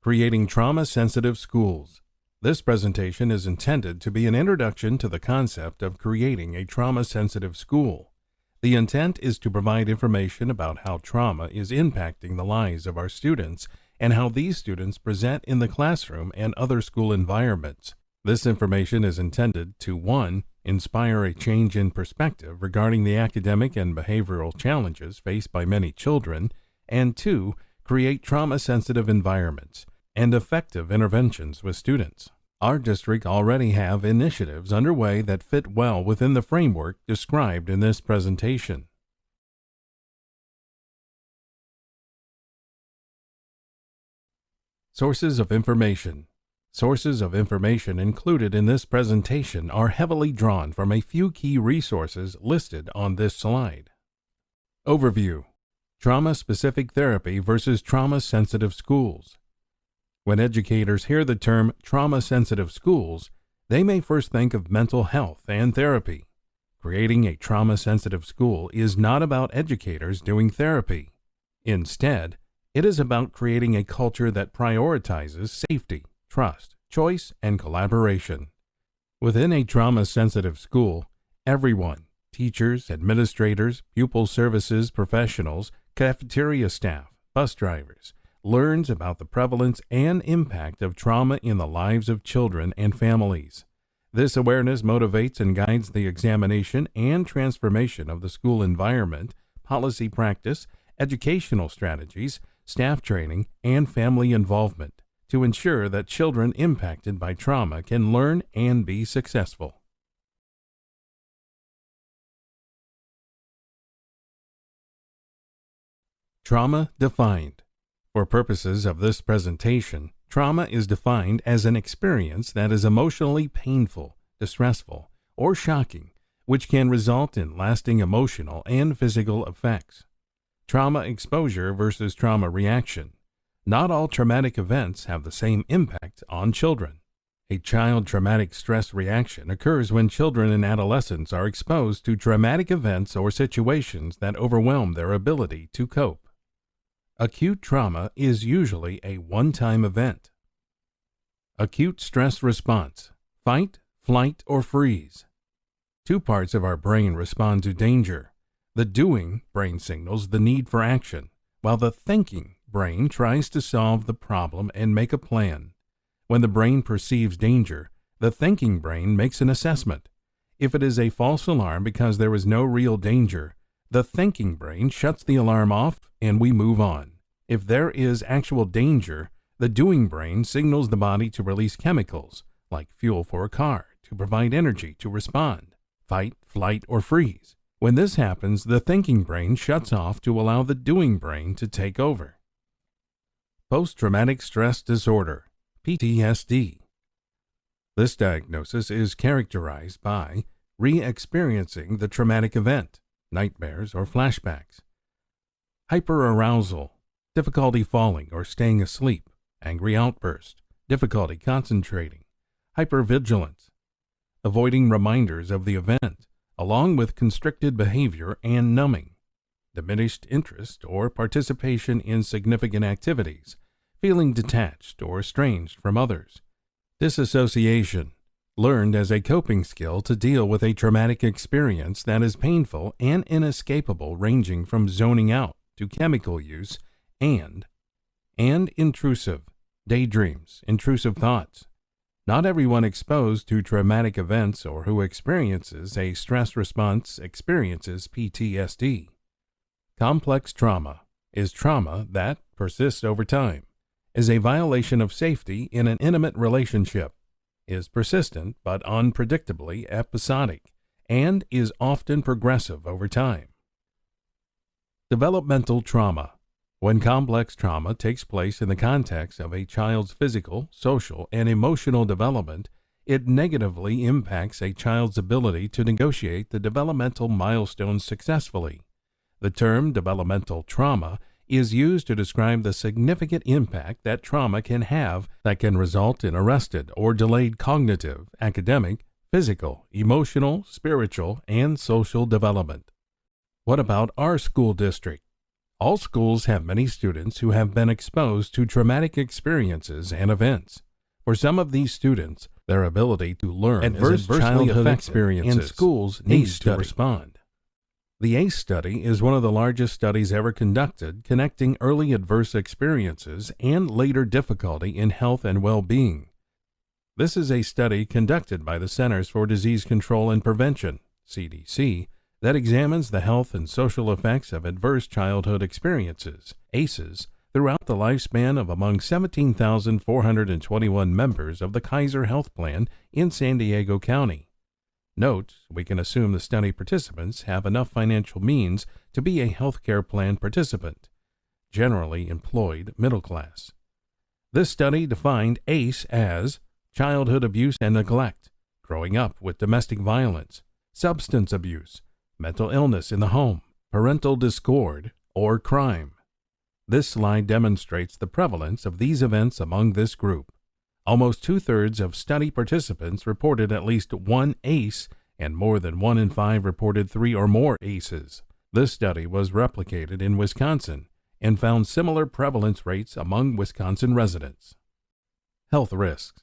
Creating Trauma-Sensitive Schools. This presentation is intended to be an introduction to the concept of creating a trauma-sensitive school. The intent is to provide information about how trauma is impacting the lives of our students and how these students present in the classroom and other school environments. This information is intended to 1. Inspire a change in perspective regarding the academic and behavioral challenges faced by many children, and 2. Create trauma-sensitive environments and effective interventions with students. Our district already have initiatives underway that fit well within the framework described in this presentation. Sources of information. Sources of information included in this presentation are heavily drawn from a few key resources listed on this slide. Overview. Trauma-specific therapy versus trauma-sensitive schools. When educators hear the term trauma-sensitive schools, they may first think of mental health and therapy. Creating a trauma-sensitive school is not about educators doing therapy. Instead, it is about creating a culture that prioritizes safety, trust, choice, and collaboration. Within a trauma-sensitive school, everyone, teachers, administrators, pupil services professionals, cafeteria staff, bus drivers, learns about the prevalence and impact of trauma in the lives of children and families. This awareness motivates and guides the examination and transformation of the school environment, policy practice, educational strategies, staff training, and family involvement to ensure that children impacted by trauma can learn and be successful. Trauma defined. For purposes of this presentation, trauma is defined as an experience that is emotionally painful, distressful, or shocking, which can result in lasting emotional and physical effects. Trauma exposure versus trauma reaction. Not all traumatic events have the same impact on children. A child traumatic stress reaction occurs when children and adolescents are exposed to traumatic events or situations that overwhelm their ability to cope. Acute trauma is usually a one-time event. Acute stress response. Fight, flight, or freeze. Two parts of our brain respond to danger. The doing brain signals the need for action, while the thinking brain tries to solve the problem and make a plan. When the brain perceives danger, the thinking brain makes an assessment. If it is a false alarm because there is no real danger, the thinking brain shuts the alarm off and we move on. If there is actual danger, the doing brain signals the body to release chemicals, like fuel for a car, to provide energy to respond, fight, flight, or freeze. When this happens, the thinking brain shuts off to allow the doing brain to take over. Post-traumatic stress disorder, PTSD. This diagnosis is characterized by re-experiencing the traumatic event, nightmares or flashbacks, hyperarousal, difficulty falling or staying asleep, angry outburst, difficulty concentrating, hypervigilance, avoiding reminders of the event, along with constricted behavior and numbing, diminished interest or participation in significant activities, feeling detached or estranged from others, disassociation, learned as a coping skill to deal with a traumatic experience that is painful and inescapable, ranging from zoning out to chemical use, and intrusive, daydreams, intrusive thoughts. Not everyone exposed to traumatic events or who experiences a stress response experiences PTSD. Complex trauma is trauma that persists over time, is a violation of safety in an intimate relationship, is persistent but unpredictably episodic, and is often progressive over time. Developmental trauma. When complex trauma takes place in the context of a child's physical, social, and emotional development, it negatively impacts a child's ability to negotiate the developmental milestones successfully. The term developmental trauma is used to describe the significant impact that trauma can have that can result in arrested or delayed cognitive, academic, physical, emotional, spiritual, and social development. What about our school district? All schools have many students who have been exposed to traumatic experiences and events. For some of these students, their ability to learn adverse is adversely childhood affected, experiences and schools need to respond. The ACE study is one of the largest studies ever conducted connecting early adverse experiences and later difficulty in health and well-being. This is a study conducted by the Centers for Disease Control and Prevention, CDC, that examines the health and social effects of adverse childhood experiences, ACEs, throughout the lifespan of among 17,421 members of the Kaiser Health Plan in San Diego County. Note, we can assume the study participants have enough financial means to be a healthcare plan participant, generally employed middle class. This study defined ACE as childhood abuse and neglect, growing up with domestic violence, substance abuse, mental illness in the home, parental discord, or crime. This slide demonstrates the prevalence of these events among this group. Almost two-thirds of study participants reported at least one ACE, and more than 1 in 5 reported 3 or more ACEs. This study was replicated in Wisconsin and found similar prevalence rates among Wisconsin residents. Health risks.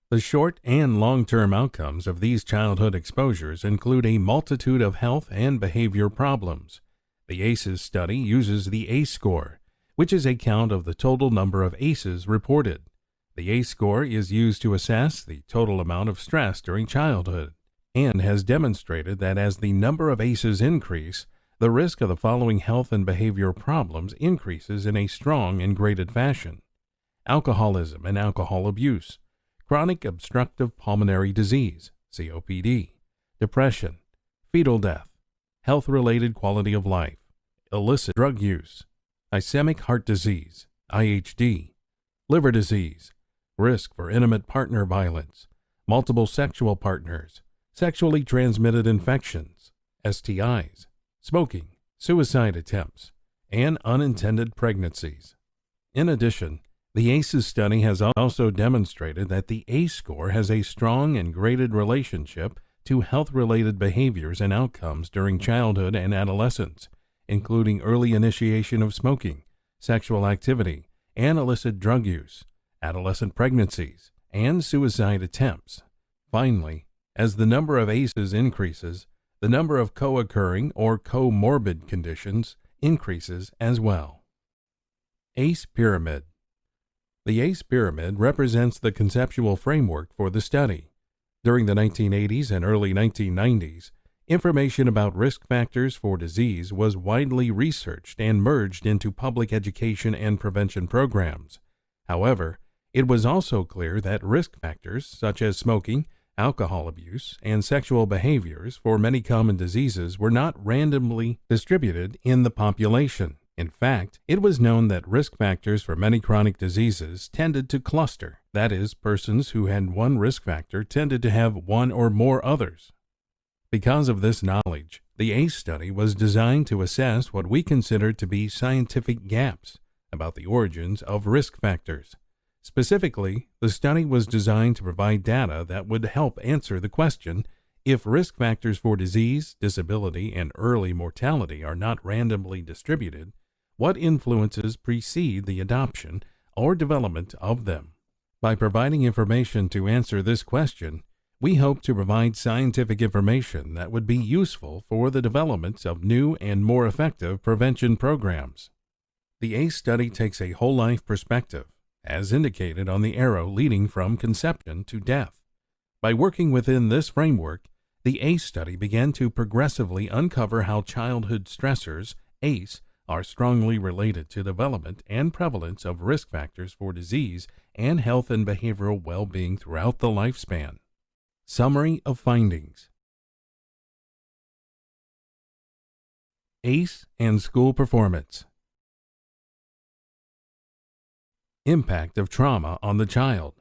The short and long-term outcomes of these childhood exposures include a multitude of health and behavior problems. The ACEs study uses the ACE score, which is a count of the total number of ACEs reported. The ACE score is used to assess the total amount of stress during childhood and has demonstrated that as the number of ACEs increase, the risk of the following health and behavior problems increases in a strong and graded fashion: alcoholism and alcohol abuse, chronic obstructive pulmonary disease, COPD, depression, fetal death, health-related quality of life, illicit drug use, ischemic heart disease, IHD, liver disease, risk for intimate partner violence, multiple sexual partners, sexually transmitted infections, STIs, smoking, suicide attempts, and unintended pregnancies. In addition, the ACEs study has also demonstrated that the ACE score has a strong and graded relationship to health-related behaviors and outcomes during childhood and adolescence, including early initiation of smoking, sexual activity, and illicit drug use, adolescent pregnancies, and suicide attempts. Finally, as the number of ACEs increases, the number of co-occurring or comorbid conditions increases as well. ACE Pyramid. The ACE pyramid represents the conceptual framework for the study. During the 1980s and early 1990s, information about risk factors for disease was widely researched and merged into public education and prevention programs. However, it was also clear that risk factors such as smoking, alcohol abuse, and sexual behaviors for many common diseases were not randomly distributed in the population. In fact, it was known that risk factors for many chronic diseases tended to cluster. That is, persons who had one risk factor tended to have one or more others. Because of this knowledge, the ACE study was designed to assess what we consider to be scientific gaps about the origins of risk factors. Specifically, the study was designed to provide data that would help answer the question: if risk factors for disease, disability, and early mortality are not randomly distributed, what influences precede the adoption or development of them? By providing information to answer this question, we hope to provide scientific information that would be useful for the development of new and more effective prevention programs. The ACE study takes a whole-life perspective, as indicated on the arrow leading from conception to death. By working within this framework, the ACE study began to progressively uncover how childhood stressors, ACE, are strongly related to development and prevalence of risk factors for disease and health and behavioral well-being throughout the lifespan. Summary of findings. ACE and school performance. Impact of trauma on the child.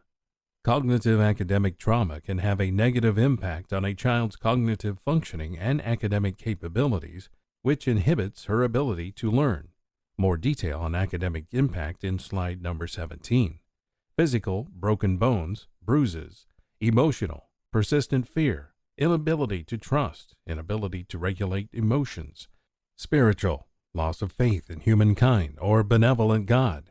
Cognitive academic trauma can have a negative impact on a child's cognitive functioning and academic capabilities, which inhibits her ability to learn. More detail on academic impact in slide number 17. Physical, broken bones, bruises. Emotional, persistent fear, inability to trust, inability to regulate emotions. Spiritual, loss of faith in humankind or benevolent God.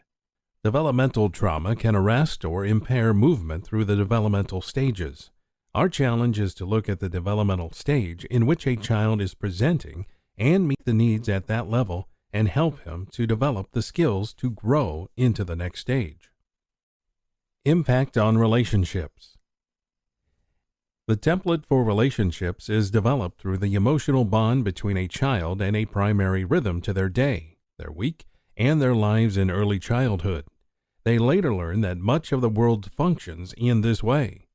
Developmental trauma can arrest or impair movement through the developmental stages. Our challenge is to look at the developmental stage in which a child is presenting and meet the needs at that level and help him to develop the skills to grow into the next stage. Impact on relationships. The template for relationships is developed through the emotional bond between a child and a primary rhythm to their day, their week, and their lives in early childhood. They later learn that much of the world functions in this way.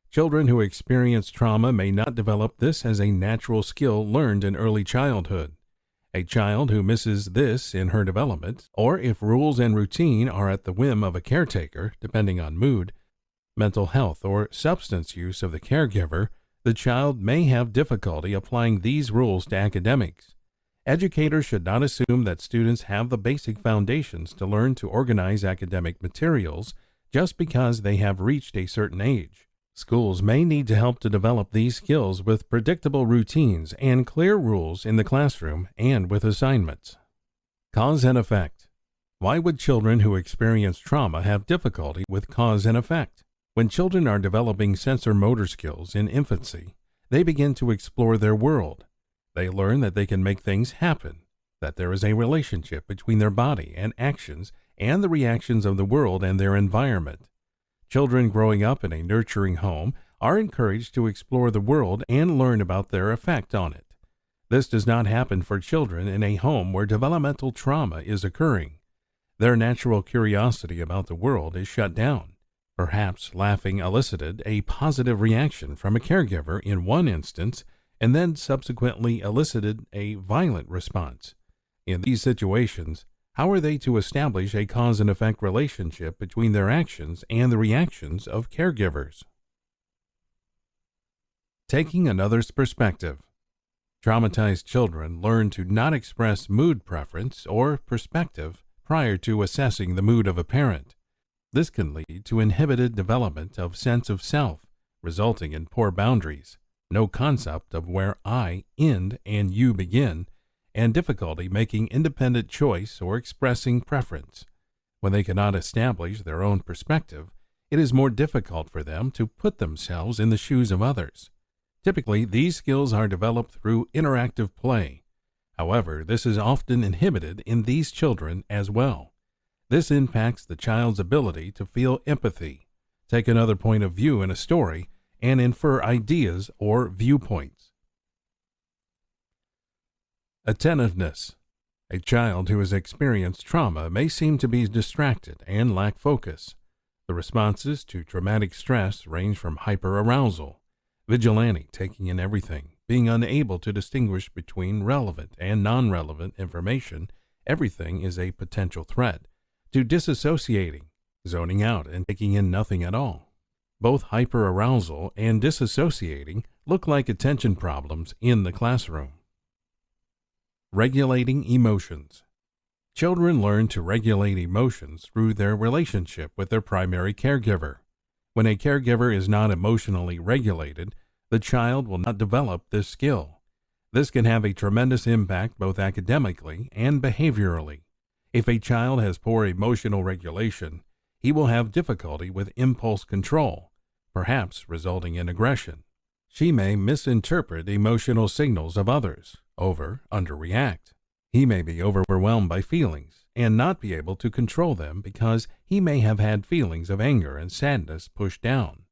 Children who experience trauma may not develop this as a natural skill learned in early childhood. A child who misses this in her development, or if rules and routine are at the whim of a caretaker, depending on mood, mental health, or substance use of the caregiver, the child may have difficulty applying these rules to academics. Educators should not assume that students have the basic foundations to learn to organize academic materials just because they have reached a certain age. Schools may need to help to develop these skills with predictable routines and clear rules in the classroom and with assignments. Cause and effect. Why would children who experience trauma have difficulty with cause and effect? When children are developing sensor-motor skills in infancy, they begin to explore their world. They learn that they can make things happen, that there is a relationship between their body and actions and the reactions of the world and their environment. Children growing up in a nurturing home are encouraged to explore the world and learn about their effect on it. This does not happen for children in a home where developmental trauma is occurring. Their natural curiosity about the world is shut down. Perhaps laughing elicited a positive reaction from a caregiver in one instance, and then subsequently elicited a violent response. In these situations, how are they to establish a cause and effect relationship between their actions and the reactions of caregivers? Taking another's perspective. Traumatized children learn to not express mood preference or perspective prior to assessing the mood of a parent. This can lead to inhibited development of sense of self, resulting in poor boundaries, no concept of where I end and you begin, and difficulty making independent choice or expressing preference. When they cannot establish their own perspective, it is more difficult for them to put themselves in the shoes of others. Typically, these skills are developed through interactive play. However, this is often inhibited in these children as well. This impacts the child's ability to feel empathy, take another point of view in a story, and infer ideas or viewpoints. Attentiveness. A child who has experienced trauma may seem to be distracted and lack focus. The responses to traumatic stress range from hyperarousal, vigilante, taking in everything, being unable to distinguish between relevant and non-relevant information, everything is a potential threat, to disassociating, zoning out and taking in nothing at all. Both hyperarousal and disassociating look like attention problems in the classroom. Regulating emotions. Children learn to regulate emotions through their relationship with their primary caregiver. When a caregiver is not emotionally regulated, the child will not develop this skill. This can have a tremendous impact both academically and behaviorally. If a child has poor emotional regulation, he will have difficulty with impulse control, perhaps resulting in aggression. She may misinterpret emotional signals of others, underreact. He may be overwhelmed by feelings and not be able to control them because he may have had feelings of anger and sadness pushed down.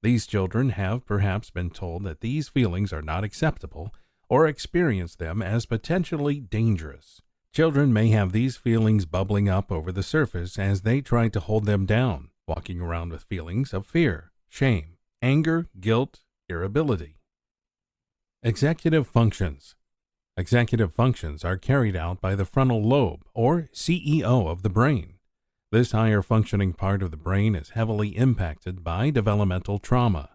These children have perhaps been told that these feelings are not acceptable or experience them as potentially dangerous. Children may have these feelings bubbling up over the surface as they try to hold them down, walking around with feelings of fear, shame, anger, guilt, irritability. Executive functions. Executive functions are carried out by the frontal lobe, or CEO of the brain. This higher functioning part of the brain is heavily impacted by developmental trauma.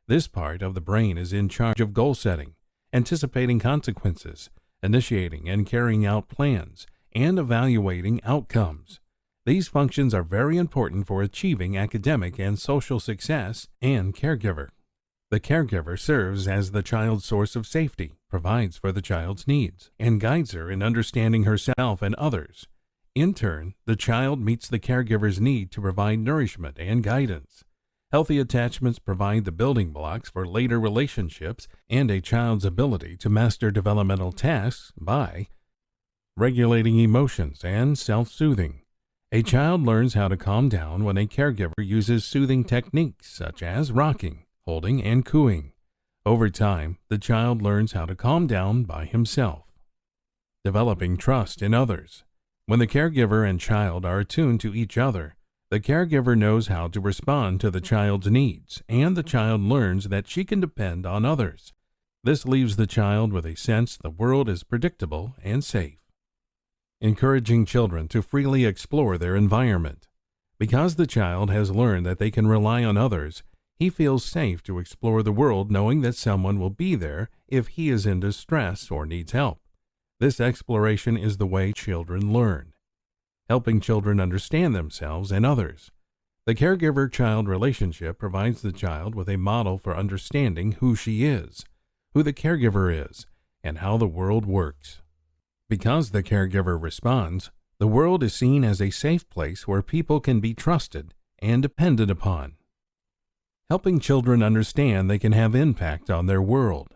This part of the brain is in charge of goal setting, anticipating consequences, initiating and carrying out plans, and evaluating outcomes. These functions are very important for achieving academic and social success and caregiver. The caregiver serves as the child's source of safety, provides for the child's needs, and guides her in understanding herself and others. In turn, the child meets the caregiver's need to provide nourishment and guidance. Healthy attachments provide the building blocks for later relationships and a child's ability to master developmental tasks by regulating emotions and self-soothing. A child learns how to calm down when a caregiver uses soothing techniques such as rocking, holding, and cooing. Over time, the child learns how to calm down by himself. Developing trust in others. When the caregiver and child are attuned to each other, the caregiver knows how to respond to the child's needs, and the child learns that she can depend on others. This leaves the child with a sense the world is predictable and safe. Encouraging children to freely explore their environment. Because the child has learned that they can rely on others, he feels safe to explore the world knowing that someone will be there if he is in distress or needs help. This exploration is the way children learn. Helping children understand themselves and others. The caregiver-child relationship provides the child with a model for understanding who she is, who the caregiver is, and how the world works. Because the caregiver responds, the world is seen as a safe place where people can be trusted and depended upon. Helping children understand they can have impact on their world.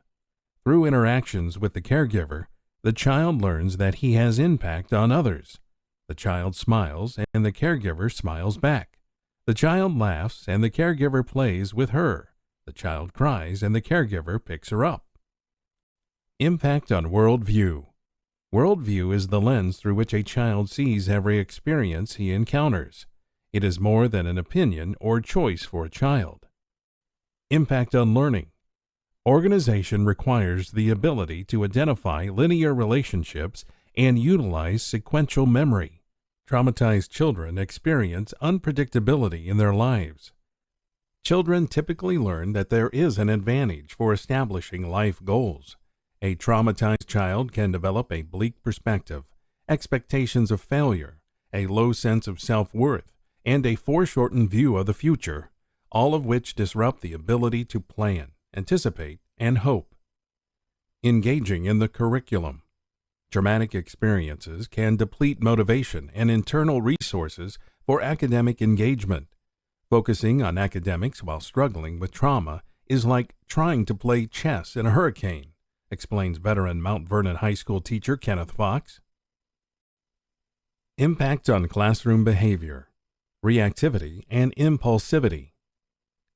Through interactions with the caregiver, the child learns that he has impact on others. The child smiles and the caregiver smiles back. The child laughs and the caregiver plays with her. The child cries and the caregiver picks her up. Impact on worldview. Worldview is the lens through which a child sees every experience he encounters. It is more than an opinion or choice for a child. Impact on learning. Organization requires the ability to identify linear relationships and utilize sequential memory. Traumatized children experience unpredictability in their lives. Children typically learn that there is an advantage for establishing life goals. A traumatized child can develop a bleak perspective, expectations of failure, a low sense of self-worth, and a foreshortened view of the future, all of which disrupt the ability to plan, anticipate, and hope. Engaging in the curriculum. Traumatic experiences can deplete motivation and internal resources for academic engagement. Focusing on academics while struggling with trauma is like trying to play chess in a hurricane, explains veteran Mount Vernon High School teacher Kenneth Fox. Impact on classroom behavior, reactivity, and impulsivity.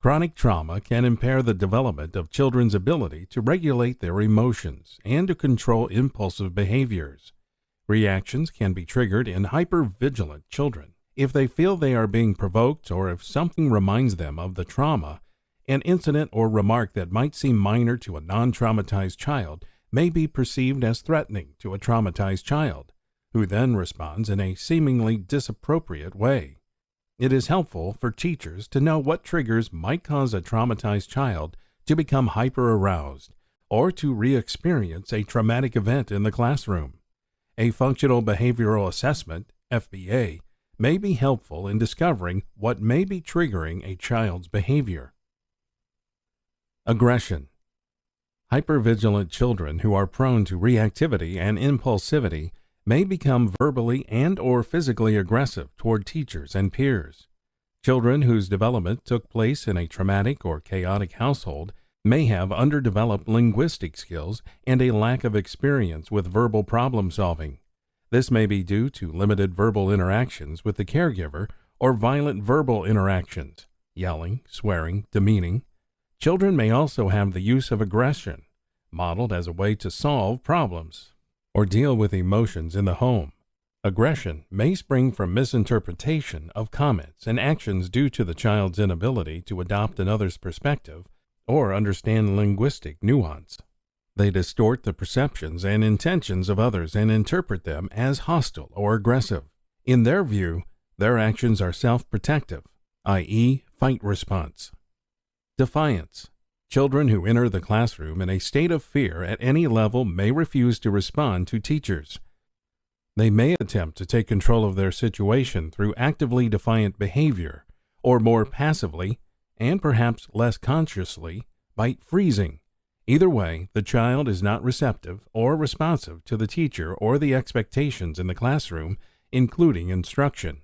Chronic trauma can impair the development of children's ability to regulate their emotions and to control impulsive behaviors. Reactions can be triggered in hypervigilant children if they feel they are being provoked or if something reminds them of the trauma. An incident or remark that might seem minor to a non-traumatized child may be perceived as threatening to a traumatized child, who then responds in a seemingly disappropriate way. It is helpful for teachers to know what triggers might cause a traumatized child to become hyper-aroused or to re-experience a traumatic event in the classroom. A functional behavioral assessment, FBA, may be helpful in discovering what may be triggering a child's behavior. Aggression. Hypervigilant children who are prone to reactivity and impulsivity may become verbally and/or physically aggressive toward teachers and peers. Children whose development took place in a traumatic or chaotic household may have underdeveloped linguistic skills and a lack of experience with verbal problem solving. This may be due to limited verbal interactions with the caregiver or violent verbal interactions, yelling, swearing, demeaning. Children may also have the use of aggression, modeled as a way to solve problems or deal with emotions in the home. Aggression may spring from misinterpretation of comments and actions due to the child's inability to adopt another's perspective or understand linguistic nuance. They distort the perceptions and intentions of others and interpret them as hostile or aggressive. In their view, their actions are self-protective, i.e., fight response. Defiance. Children who enter the classroom in a state of fear at any level may refuse to respond to teachers. They may attempt to take control of their situation through actively defiant behavior, or more passively, and perhaps less consciously, fight freezing. Either way, the child is not receptive or responsive to the teacher or the expectations in the classroom, including instruction.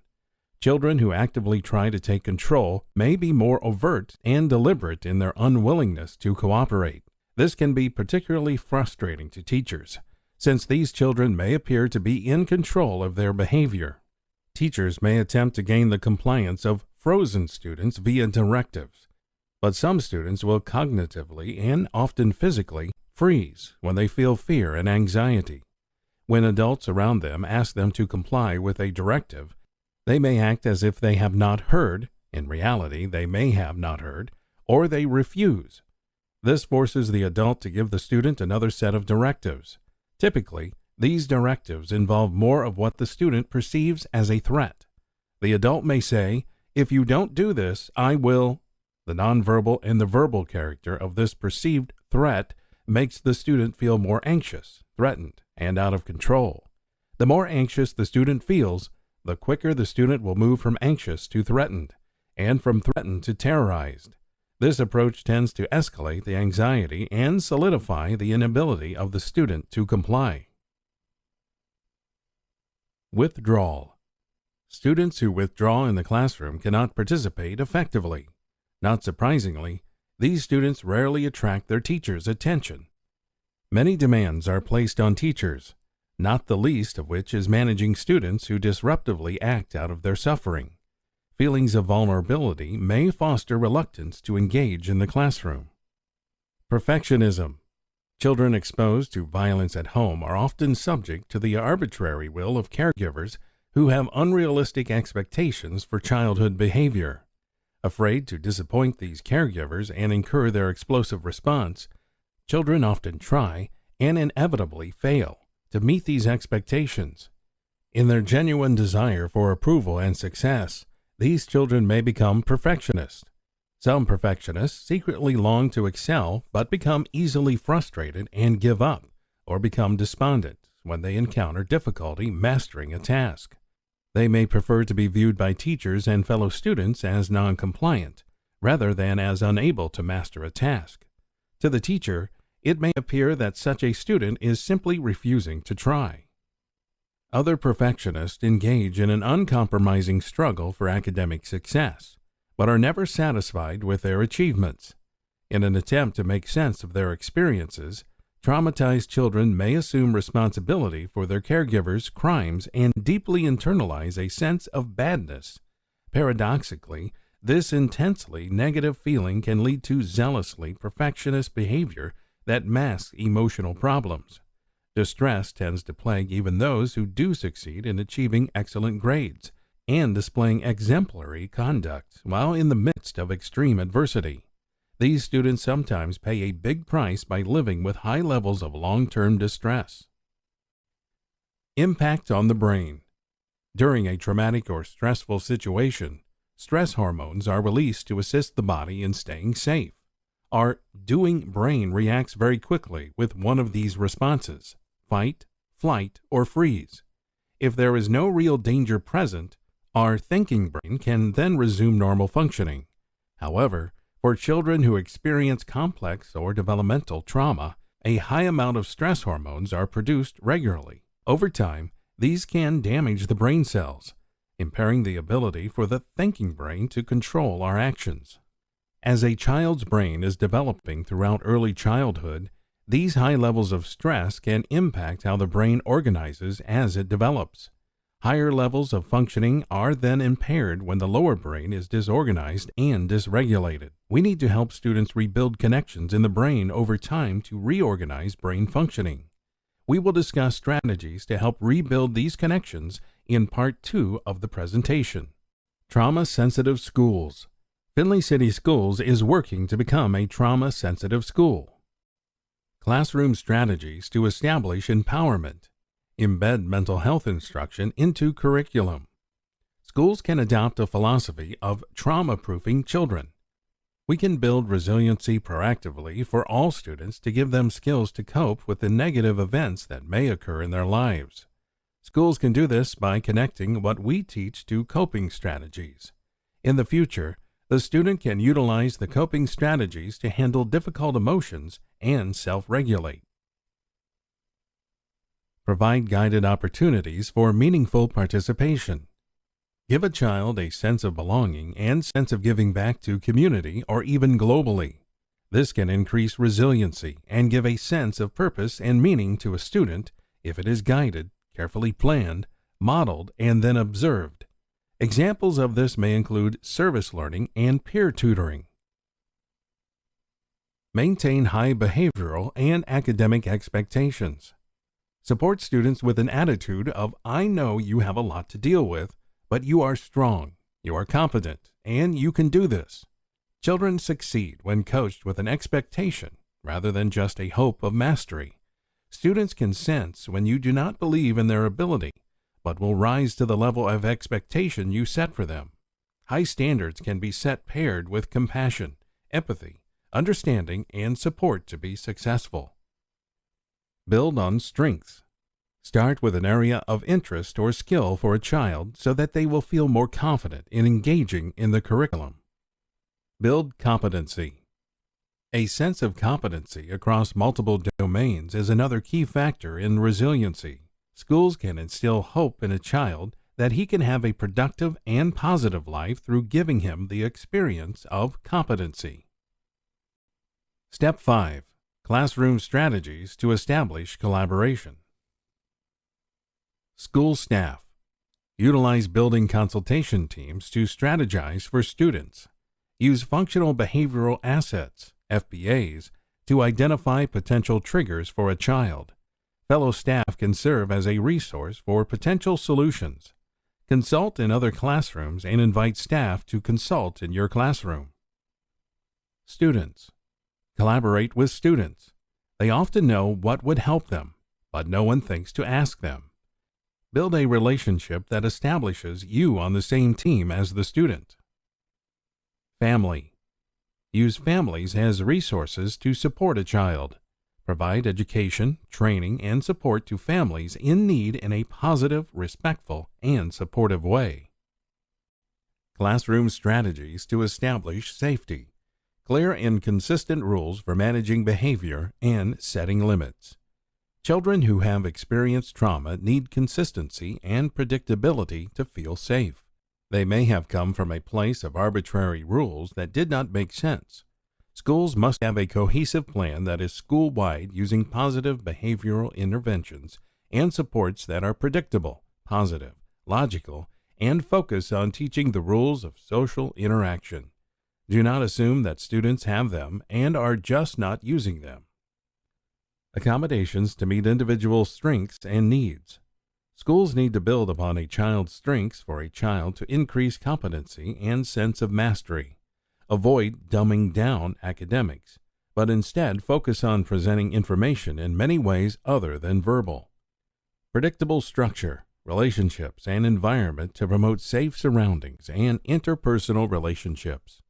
Children who actively try to take control may be more overt and deliberate in their unwillingness to cooperate. This can be particularly frustrating to teachers, since these children may appear to be in control of their behavior. Teachers may attempt to gain the compliance of frozen students via directives, but some students will cognitively and often physically freeze when they feel fear and anxiety. When adults around them ask them to comply with a directive, they may act as if they have not heard. In reality, they may have not heard, or they refuse. This forces the adult to give the student another set of directives. Typically, these directives involve more of what the student perceives as a threat. The adult may say, "If you don't do this, I will." The nonverbal and the verbal character of this perceived threat makes the student feel more anxious, threatened, and out of control. The more anxious the student feels, the quicker the student will move from anxious to threatened, and from threatened to terrorized. This approach tends to escalate the anxiety and solidify the inability of the student to comply. Withdrawal. Students who withdraw in the classroom cannot participate effectively. Not surprisingly, these students rarely attract their teachers' attention. Many demands are placed on teachers, not the least of which is managing students who disruptively act out of their suffering. Feelings of vulnerability may foster reluctance to engage in the classroom. Perfectionism. Children exposed to violence at home are often subject to the arbitrary will of caregivers who have unrealistic expectations for childhood behavior. Afraid to disappoint these caregivers and incur their explosive response, children often try, and inevitably fail, to meet these expectations. In their genuine desire for approval and success, these children may become perfectionists. Some perfectionists secretly long to excel but become easily frustrated and give up, or become despondent when they encounter difficulty mastering a task. They may prefer to be viewed by teachers and fellow students as non-compliant, rather than as unable to master a task. To the teacher, it may appear that such a student is simply refusing to try. Other perfectionists engage in an uncompromising struggle for academic success, but are never satisfied with their achievements. In an attempt to make sense of their experiences, traumatized children may assume responsibility for their caregivers' crimes and deeply internalize a sense of badness. Paradoxically, this intensely negative feeling can lead to zealously perfectionist behavior that masks emotional problems. Distress tends to plague even those who do succeed in achieving excellent grades and displaying exemplary conduct while in the midst of extreme adversity. These students sometimes pay a big price by living with high levels of long-term distress. Impact on the brain. During a traumatic or stressful situation, stress hormones are released to assist the body in staying safe. Our doing brain reacts very quickly with one of these responses: fight, flight, or freeze. If there is no real danger present, our thinking brain can then resume normal functioning. However, for children who experience complex or developmental trauma, a high amount of stress hormones are produced regularly. Over time, these can damage the brain cells, impairing the ability for the thinking brain to control our actions. As a child's brain is developing throughout early childhood, these high levels of stress can impact how the brain organizes as it develops. Higher levels of functioning are then impaired when the lower brain is disorganized and dysregulated. We need to help students rebuild connections in the brain over time to reorganize brain functioning. We will discuss strategies to help rebuild these connections in Part 2 of the presentation. Trauma-sensitive schools. Findlay City Schools is working to become a trauma-sensitive school. Classroom strategies to establish empowerment. Embed mental health instruction into curriculum. Schools can adopt a philosophy of trauma-proofing children. We can build resiliency proactively for all students to give them skills to cope with the negative events that may occur in their lives. Schools can do this by connecting what we teach to coping strategies. In the future, The student can utilize the coping strategies to handle difficult emotions and self-regulate. Provide guided opportunities for meaningful participation. Give a child a sense of belonging and sense of giving back to community or even globally. This can increase resiliency and give a sense of purpose and meaning to a student if it is guided, carefully planned, modeled, and then observed. Examples of this may include service learning and peer tutoring. Maintain high behavioral and academic expectations. Support students with an attitude of, I know you have a lot to deal with, but you are strong, you are competent, and you can do this. Children succeed when coached with an expectation rather than just a hope of mastery. Students can sense when you do not believe in their ability, but will rise to the level of expectation you set for them. High standards can be set paired with compassion, empathy, understanding, and support to be successful. Build on strengths. Start with an area of interest or skill for a child so that they will feel more confident in engaging in the curriculum. Build competency. A sense of competency across multiple domains is another key factor in resiliency. Schools can instill hope in a child that he can have a productive and positive life through giving him the experience of competency. Step 5. Classroom strategies to establish collaboration. School staff. Utilize building consultation teams to strategize for students. Use functional behavioral assets, FBAs, to identify potential triggers for a child. Fellow staff can serve as a resource for potential solutions. Consult in other classrooms and invite staff to consult in your classroom. Students. Collaborate with students. They often know what would help them, but no one thinks to ask them. Build a relationship that establishes you on the same team as the student. Family. Use families as resources to support a child. Provide education, training, and support to families in need in a positive, respectful, and supportive way. Classroom strategies to establish safety. Clear and consistent rules for managing behavior and setting limits. Children who have experienced trauma need consistency and predictability to feel safe. They may have come from a place of arbitrary rules that did not make sense. Schools must have a cohesive plan that is school-wide using positive behavioral interventions and supports that are predictable, positive, logical, and focus on teaching the rules of social interaction. Do not assume that students have them and are just not using them. Accommodations to meet individual strengths and needs. Schools need to build upon a child's strengths for a child to increase competency and sense of mastery. Avoid dumbing down academics, but instead focus on presenting information in many ways other than verbal. Predictable structure, relationships, and environment to promote safe surroundings and interpersonal relationships.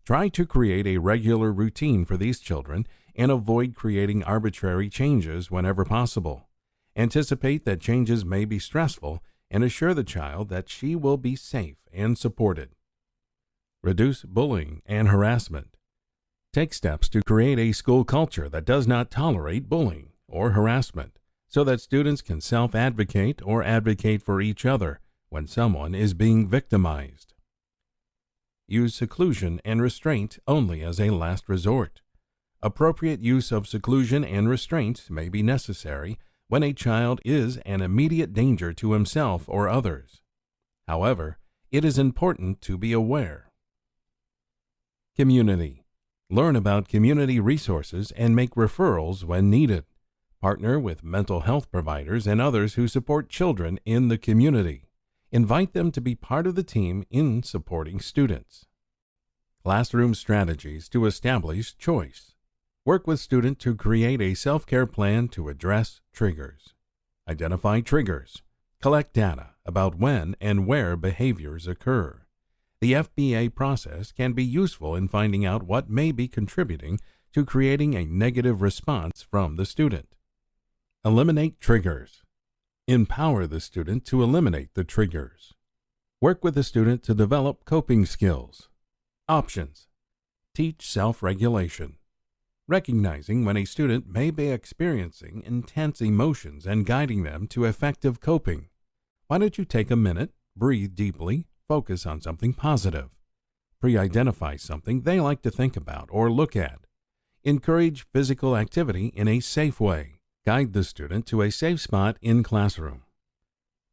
Try to create a regular routine for these children and avoid creating arbitrary changes whenever possible. Anticipate that changes may be stressful and assure the child that she will be safe and supported. Reduce bullying and harassment. Take steps to create a school culture that does not tolerate bullying or harassment so that students can self-advocate or advocate for each other when someone is being victimized. Use seclusion and restraint only as a last resort. Appropriate use of seclusion and restraint may be necessary when a child is an immediate danger to himself or others. However, it is important to be aware. Community. Learn about community resources and make referrals when needed. Partner with mental health providers and others who support children in the community. Invite them to be part of the team in supporting students. Classroom strategies to establish choice. Work with student to create a self-care plan to address triggers. Identify triggers. Collect data about when and where behaviors occur. The FBA process can be useful in finding out what may be contributing to creating a negative response from the student. Eliminate triggers. Empower the student to eliminate the triggers. Work with the student to develop coping skills. Options. Teach self-regulation. Recognizing when a student may be experiencing intense emotions and guiding them to effective coping. Why don't you take a minute, breathe deeply, focus on something positive. Pre-identify something they like to think about or look at. Encourage physical activity in a safe way. Guide the student to a safe spot in classroom.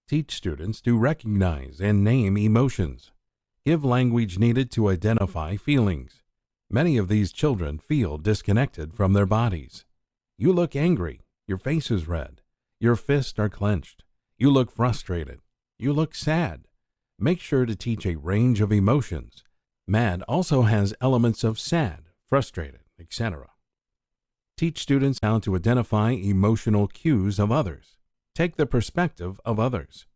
Teach students to recognize and name emotions. Give language needed to identify feelings. Many of these children feel disconnected from their bodies. You look angry. Your face is red. Your fists are clenched. You look frustrated. You look sad. Make sure to teach a range of emotions. Mad also has elements of sad, frustrated, etc. Teach students how to identify emotional cues of others. Take the perspective of others.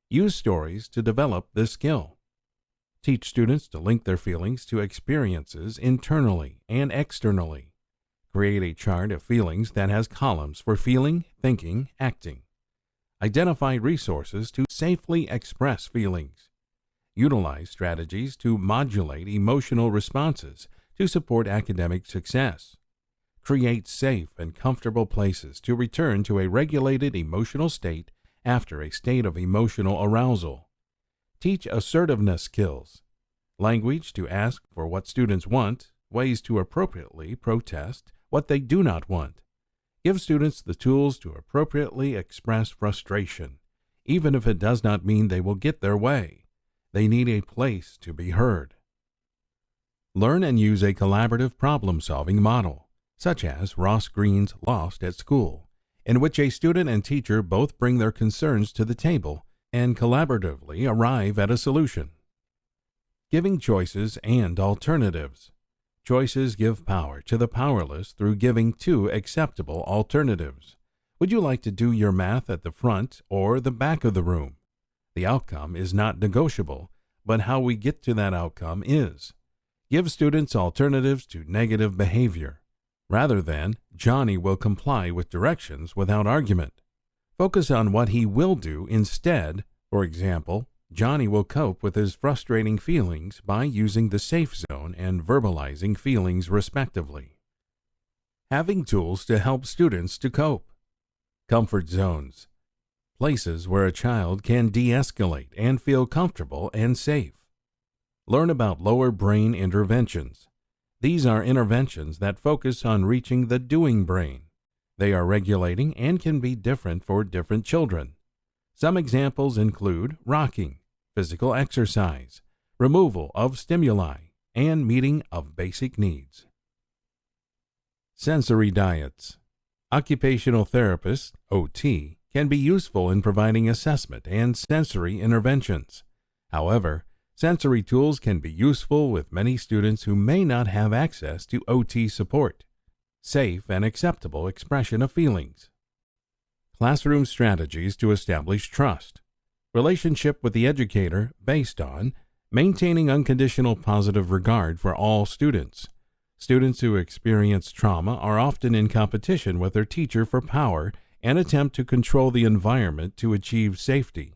Use stories to develop this skill. Teach students to link their feelings to experiences internally and externally. Create a chart of feelings that has columns for feeling, thinking, acting. Identify resources to safely express feelings. Utilize strategies to modulate emotional responses to support academic success. Create safe and comfortable places to return to a regulated emotional state after a state of emotional arousal. Teach assertiveness skills. Language to ask for what students want, ways to appropriately protest what they do not want. Give students the tools to appropriately express frustration, even if it does not mean they will get their way. They need a place to be heard. Learn and use a collaborative problem-solving model, such as Ross Greene's Lost at School, in which a student and teacher both bring their concerns to the table and collaboratively arrive at a solution. Giving choices and alternatives. Choices give power to the powerless through giving two acceptable alternatives. Would you like to do your math at the front or the back of the room? The outcome is not negotiable, but how we get to that outcome is. Give students alternatives to negative behavior. Rather than, Johnny will comply with directions without argument. Focus on what he will do instead. For example, Johnny will cope with his frustrating feelings by using the safe zone and verbalizing feelings respectively. Having tools to help students to cope. Comfort zones. Places where a child can de-escalate and feel comfortable and safe. Learn about lower brain interventions. These are interventions that focus on reaching the doing brain. They are regulating and can be different for different children. Some examples include rocking, physical exercise, removal of stimuli, and meeting of basic needs. Sensory diets. Occupational therapists, OT, can be useful in providing assessment and sensory interventions. However, sensory tools can be useful with many students who may not have access to OT support. Safe and acceptable expression of feelings. Classroom strategies to establish trust. Relationship with the educator based on maintaining unconditional positive regard for all students. Students who experience trauma are often in competition with their teacher for power and attempt to control the environment to achieve safety.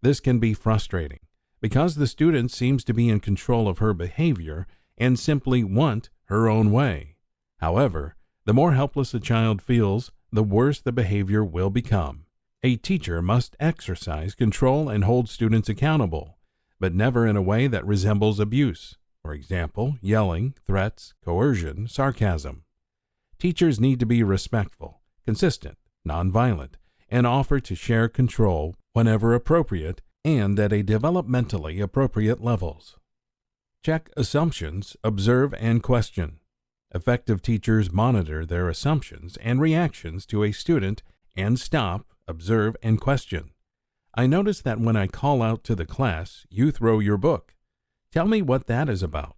This can be frustrating because the student seems to be in control of her behavior and simply want her own way. However, the more helpless a child feels, the worse the behavior will become. A teacher must exercise control and hold students accountable, but never in a way that resembles abuse. For example, yelling, threats, coercion, sarcasm. Teachers need to be respectful, consistent, nonviolent, and offer to share control whenever appropriate and at a developmentally appropriate levels. Check assumptions, observe, and question. Effective teachers monitor their assumptions and reactions to a student and stop, observe, and question. I notice that when I call out to the class, you throw your book. Tell me what that is about.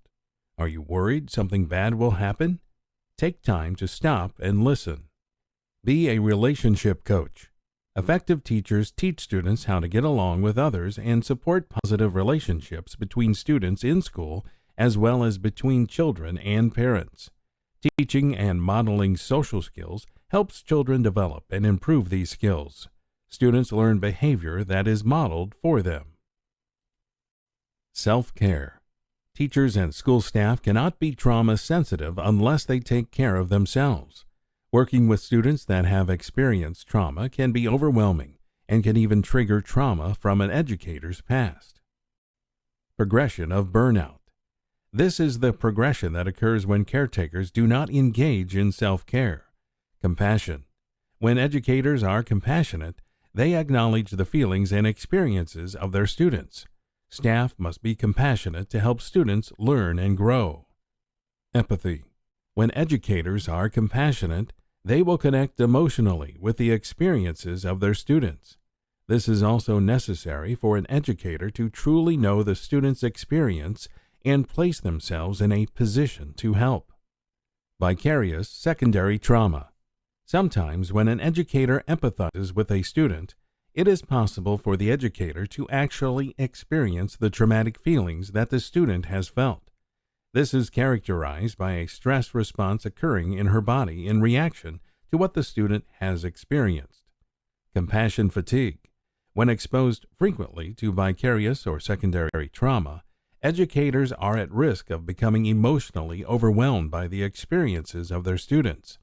Are you worried something bad will happen? Take time to stop and listen. Be a relationship coach. Effective teachers teach students how to get along with others and support positive relationships between students in school as well as between children and parents. Teaching and modeling social skills helps children develop and improve these skills. Students learn behavior that is modeled for them. Self-care. Teachers and school staff cannot be trauma sensitive unless they take care of themselves. Working with students that have experienced trauma can be overwhelming and can even trigger trauma from an educator's past. Progression of burnout. This is the progression that occurs when caretakers do not engage in self-care. Compassion. When educators are compassionate, they acknowledge the feelings and experiences of their students. Staff must be compassionate to help students learn and grow. Empathy. When educators are compassionate, they will connect emotionally with the experiences of their students. This is also necessary for an educator to truly know the student's experience and place themselves in a position to help. Vicarious secondary trauma. Sometimes when an educator empathizes with a student, it is possible for the educator to actually experience the traumatic feelings that the student has felt. This is characterized by a stress response occurring in her body in reaction to what the student has experienced. Compassion fatigue. When exposed frequently to vicarious or secondary trauma, educators are at risk of becoming emotionally overwhelmed by the experiences of their students.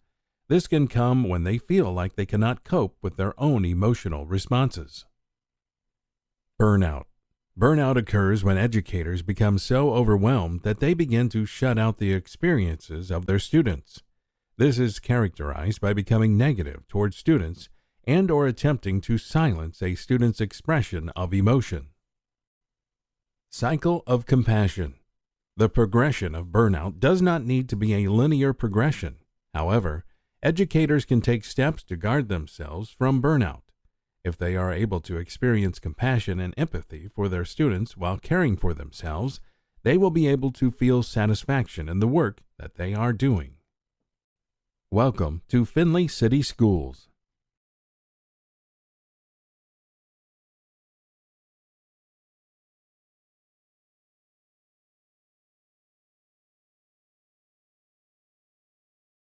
This can come when they feel like they cannot cope with their own emotional responses. Burnout. Burnout occurs when educators become so overwhelmed that they begin to shut out the experiences of their students. This is characterized by becoming negative towards students and/or attempting to silence a student's expression of emotion. Cycle of compassion. The progression of burnout does not need to be a linear progression. However, educators can take steps to guard themselves from burnout. If they are able to experience compassion and empathy for their students while caring for themselves, they will be able to feel satisfaction in the work that they are doing. Welcome to Findlay City Schools.